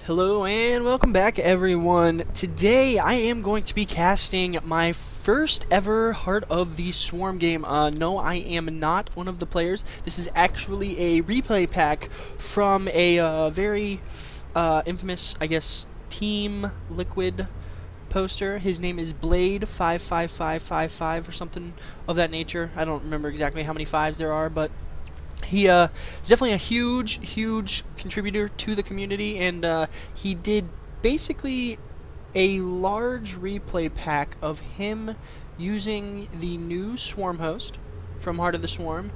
Hello and welcome back everyone. Today I am going to be casting my first ever Heart of the Swarm game. No, I am not one of the players. This is actually a replay pack from a very infamous, I guess, Team Liquid poster. His name is Blade55555 or something of that nature. I don't remember exactly how many fives there are, but he is definitely a huge contributor to the community, and he did basically a large replay pack of him using the new Swarm host from Heart of the Swarm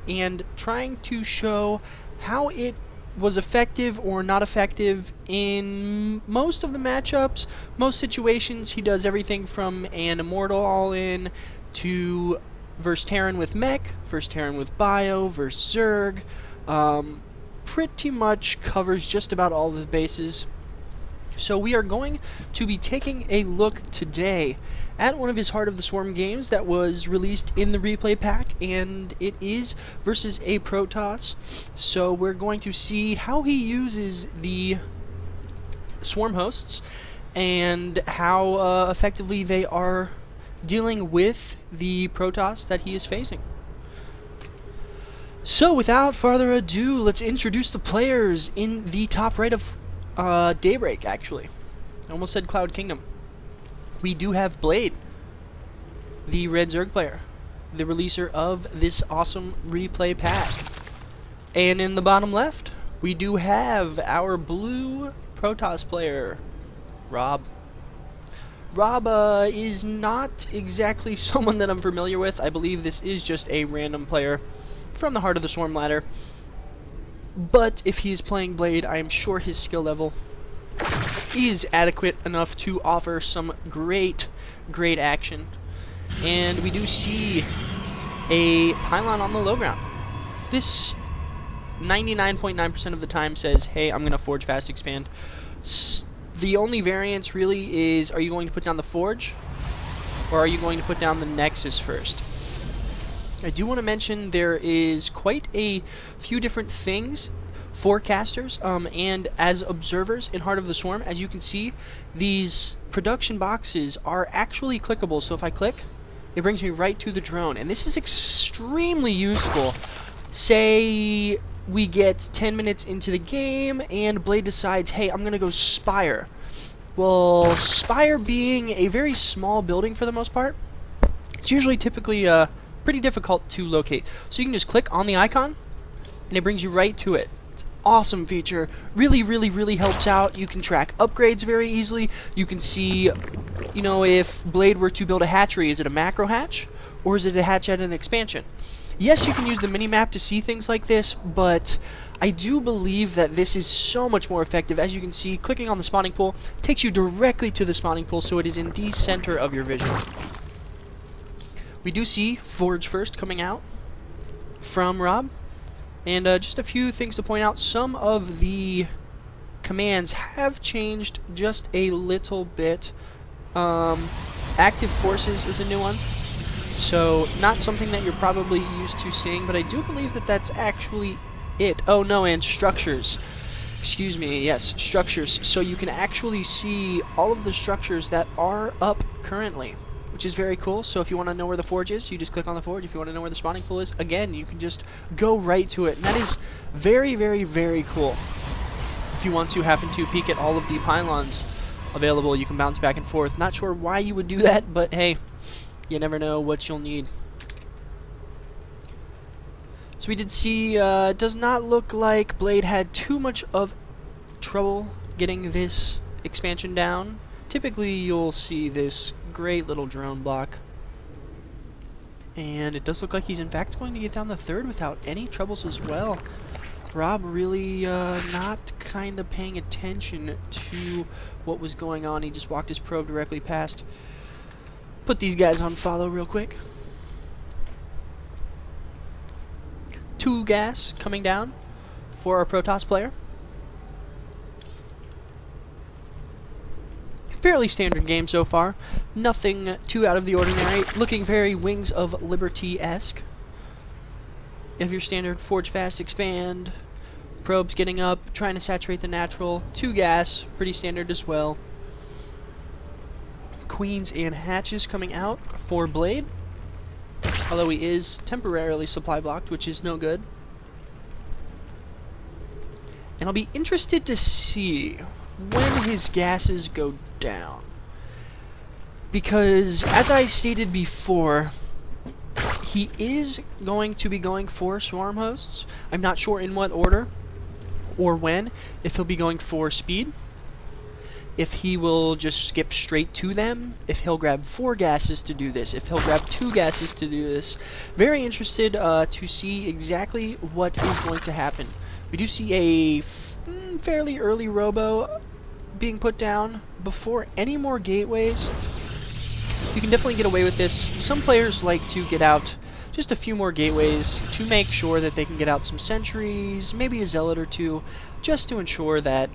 and trying to show how it was effective or not effective in most of the matchups, most situations. He does everything from an Immortal all-in to versus Terran with Mech, versus Terran with Bio, versus Zerg. Pretty much covers just about all of the bases. So we are going to be taking a look today at one of his Heart of the Swarm games that was released in the replay pack, and it is versus a Protoss. So we're going to see how he uses the Swarm hosts and how effectively they are dealing with the Protoss that he is facing. So without further ado, let's introduce the players in the top right of Daybreak, actually. I almost said Cloud Kingdom. We do have Blade, the Red Zerg player, the releaser of this awesome replay pack. And in the bottom left, we do have our blue Protoss player, Rob. Rob is not exactly someone that I'm familiar with. I believe this is just a random player from the Heart of the Swarm ladder. But if he is playing Blade, I am sure his skill level is adequate enough to offer some great action. And we do see a pylon on the low ground. This 99.9% of the time says, hey, I'm going to Forge Fast Expand. The only variance really is, are you going to put down the Forge, or are you going to put down the Nexus first? I do want to mention there is quite a few different things for casters and as observers in Heart of the Swarm. As you can see, these production boxes are actually clickable. So if I click, it brings me right to the drone, and this is extremely useful. Say we get 10 minutes into the game and Blade decides, hey, I'm gonna go Spire. Well, Spire being a very small building for the most part, it's usually typically pretty difficult to locate. So you can just click on the icon and it brings you right to it. It's an awesome feature. Really helps out. You can track upgrades very easily. You can see, you know, if Blade were to build a hatchery, is it a macro hatch or is it a hatch at an expansion? Yes, you can use the mini-map to see things like this, but I do believe that this is so much more effective. As you can see, clicking on the spawning pool takes you directly to the spawning pool, so it is in the center of your vision. We do see Forge First coming out from Rob, and just a few things to point out. Some of the commands have changed just a little bit. Active Forces is a new one. So, not something that you're probably used to seeing, but I do believe that that's actually it. Oh no, and Structures. Excuse me, yes, Structures. So you can actually see all of the structures that are up currently, which is very cool. So if you want to know where the Forge is, you just click on the Forge. If you want to know where the spawning pool is, again, you can just go right to it. And that is very cool. If you want to happen to peek at all of the pylons available, you can bounce back and forth. Not sure why you would do that, but hey, you never know what you'll need. So we did see, it does not look like Blade had too much of trouble getting this expansion down. Typically you'll see this great little drone block. And it does look like he's in fact going to get down the third without any troubles as well. Rob really not kind of paying attention to what was going on. He just walked his probe directly past. Put these guys on follow real quick. 2 gas coming down for our Protoss player. Fairly standard game so far. Nothing too out of the ordinary. Looking very Wings of Liberty-esque. You have your standard Forge Fast Expand, Probes getting up, trying to saturate the natural. 2 gas, pretty standard as well. Queens and hatches coming out for Blade. Although he is temporarily supply blocked, which is no good. And I'll be interested to see when his gases go down. Because, as I stated before, he is going to be going for swarm hosts. I'm not sure in what order or when. If he'll be going for speed, if he will just skip straight to them, if he'll grab 4 gases to do this, if he'll grab 2 gases to do this. Very interested to see exactly what is going to happen. We do see a fairly early robo being put down before any more gateways. You can definitely get away with this. Some players like to get out just a few more gateways to make sure that they can get out some sentries, maybe a zealot or 2, just to ensure that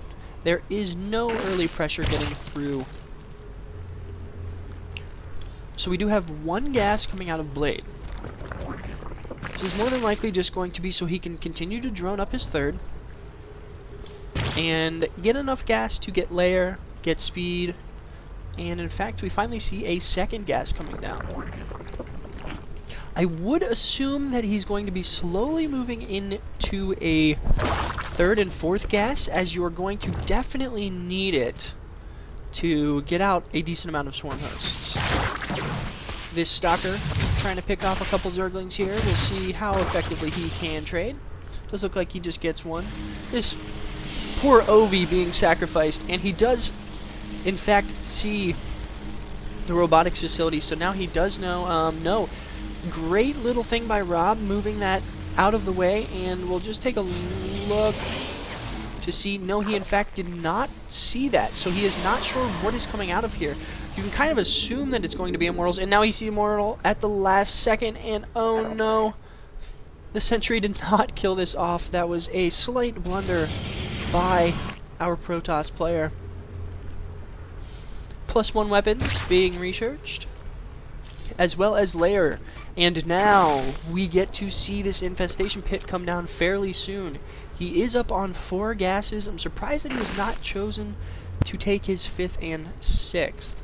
there is no early pressure getting through. So we do have 1 gas coming out of Blade. This is more than likely just going to be so he can continue to drone up his 3rd and get enough gas to get lair, get speed, and in fact we finally see a 2nd gas coming down. I would assume that he's going to be slowly moving into a 3rd and 4th gas, as you're going to definitely need it to get out a decent amount of swarm hosts. This Stalker trying to pick off a couple Zerglings here. We'll see how effectively he can trade. Does look like he just gets one. This poor Ovi being sacrificed, and he does in fact see the robotics facility, so now he does know. No. Great little thing by Rob, moving that out of the way, and we'll just take a look to see. No, he in fact did not see that, so he is not sure what is coming out of here. You can kind of assume that it's going to be Immortals, and now he sees Immortal at the last second, and oh no, the sentry did not kill this off. That was a slight blunder by our Protoss player. +1 weapons being researched, as well as lair. And now we get to see this infestation pit come down fairly soon. He is up on 4 gases. I'm surprised that he has not chosen to take his 5th and 6th.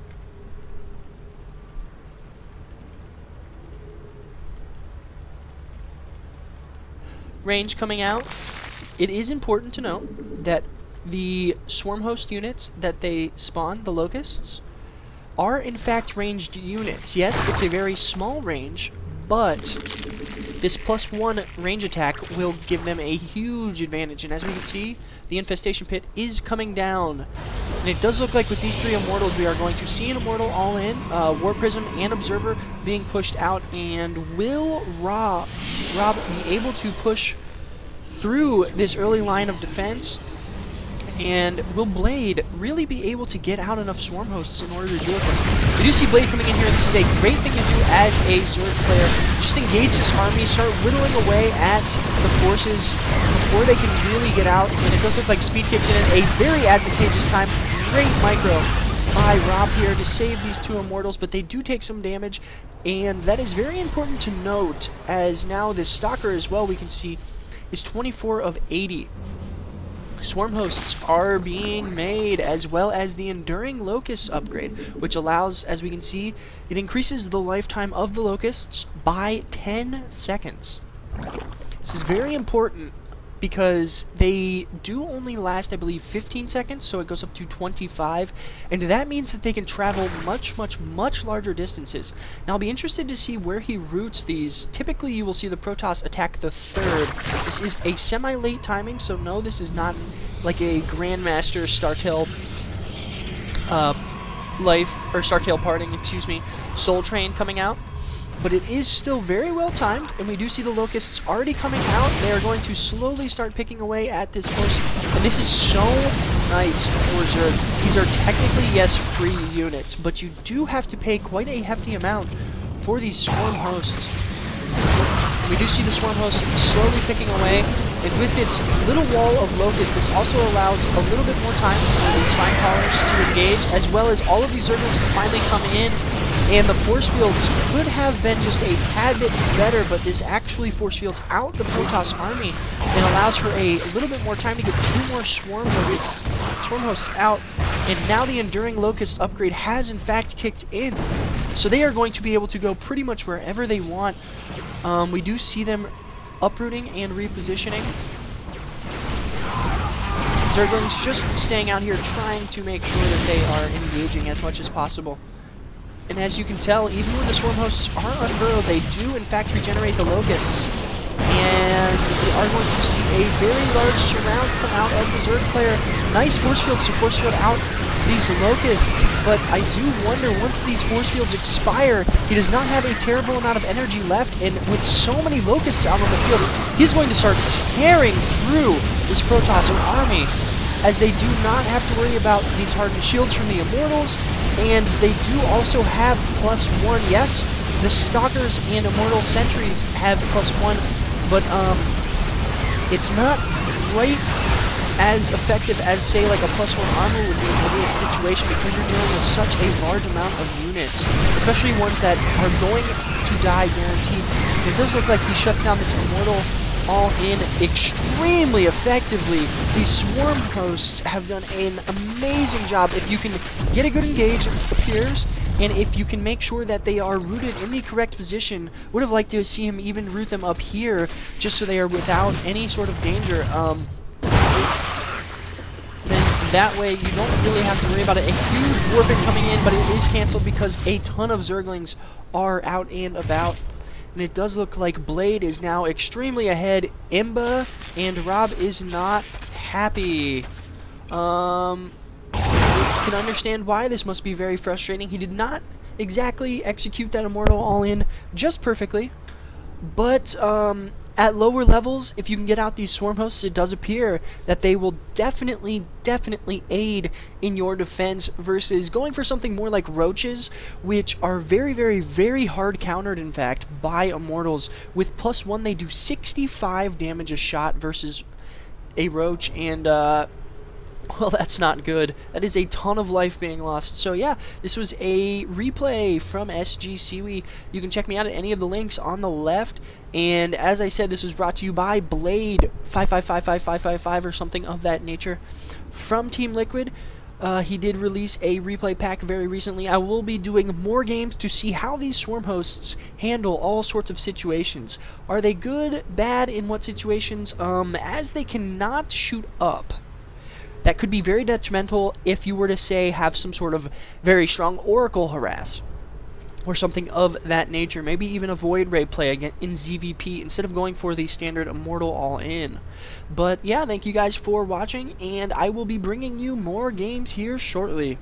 Range coming out. It is important to note that the swarm host units that they spawn, the locusts, are in fact ranged units. Yes, it's a very small range, but this +1 range attack will give them a huge advantage. And as we can see, the infestation pit is coming down. And it does look like with these 3 Immortals, we are going to see an Immortal all in, War Prism and Observer being pushed out. And will Rob be able to push through this early line of defense? And will Blade really be able to get out enough swarm hosts in order to deal with this? We do see Blade coming in here. This is a great thing to do as a Zerg player. Just engage this army, start whittling away at the forces before they can really get out. And it does look like speed kicks in at a very advantageous time. Great micro by Rob here to save these 2 Immortals, but they do take some damage. And that is very important to note, as now this Stalker as well, we can see, is 24 of 80. Swarm hosts are being made, as well as the Enduring Locust upgrade, which allows, as we can see, it increases the lifetime of the locusts by 10 seconds. This is very important because they do only last, I believe, 15 seconds, so it goes up to 25, and that means that they can travel much larger distances. Now, I'll be interested to see where he routes these. Typically, you will see the Protoss attack the 3rd. This is a semi-late timing, so no, this is not like a Grandmaster Startail Startail parting, excuse me, Soul Train coming out. But it is still very well timed, and we do see the Locusts already coming out. They are going to slowly start picking away at this force, and this is so nice for Zerg. These are technically, yes, free units, but you do have to pay quite a hefty amount for these swarm hosts. And we do see the swarm hosts slowly picking away, and with this little wall of Locusts, this also allows a little bit more time for the Spine Callers to engage, as well as all of these Zerglings to finally come in And the force fields could have been just a tad bit better, but this actually force fields out the Protoss army and allows for a little bit more time to get 2 more swarm hosts out. And now the Enduring Locust upgrade has in fact kicked in. So they are going to be able to go pretty much wherever they want. We do see them uprooting and repositioning. Zerglings just staying out here trying to make sure that they are engaging as much as possible. And as you can tell, even when the swarm hosts are unburrowed, they do in fact regenerate the locusts. And we are going to see a very large surround come out of the Zerg player. Nice force fields to force field out these locusts, but I do wonder, once these force fields expire, he does not have a terrible amount of energy left, and with so many locusts out on the field, he's going to start tearing through this Protoss army, as they do not have to worry about these hardened shields from the Immortals, and they do also have +1. Yes, the Stalkers and Immortal Sentries have +1, but it's not quite as effective as, say, like a +1 armor would be in this situation, because you're dealing with such a large amount of units, especially ones that are going to die guaranteed. And it does look like he shuts down this Immortal all-in extremely effectively. These swarm hosts have done an amazing job. If you can get a good engage, it appears, and if you can make sure that they are rooted in the correct position, would have liked to see him even root them up here, just so they are without any sort of danger. Then that way you don't really have to worry about it. A huge warping coming in, but it is cancelled because a ton of Zerglings are out and about. And it does look like Blade is now extremely ahead. Imba and Rob is not happy. Can understand why. This must be very frustrating. He did not exactly execute that Immortal all-in just perfectly. But at lower levels, if you can get out these swarm hosts, it does appear that they will definitely aid in your defense, versus going for something more like roaches, which are very hard countered, in fact, by Immortals. With +1, they do 65 damage a shot versus a roach, and well, that's not good. That is a ton of life being lost. So yeah, this was a replay from SGCWE. You can check me out at any of the links on the left. And as I said, this was brought to you by Blade 5555555 or something of that nature from Team Liquid. He did release a replay pack very recently. I will be doing more games to see how these swarm hosts handle all sorts of situations. Are they good, bad, in what situations? As they cannot shoot up, that could be very detrimental if you were to, say, have some sort of very strong Oracle harass or something of that nature. Maybe even a Void Ray play again in ZVP instead of going for the standard Immortal all-in. But yeah, thank you guys for watching, and I will be bringing you more games here shortly.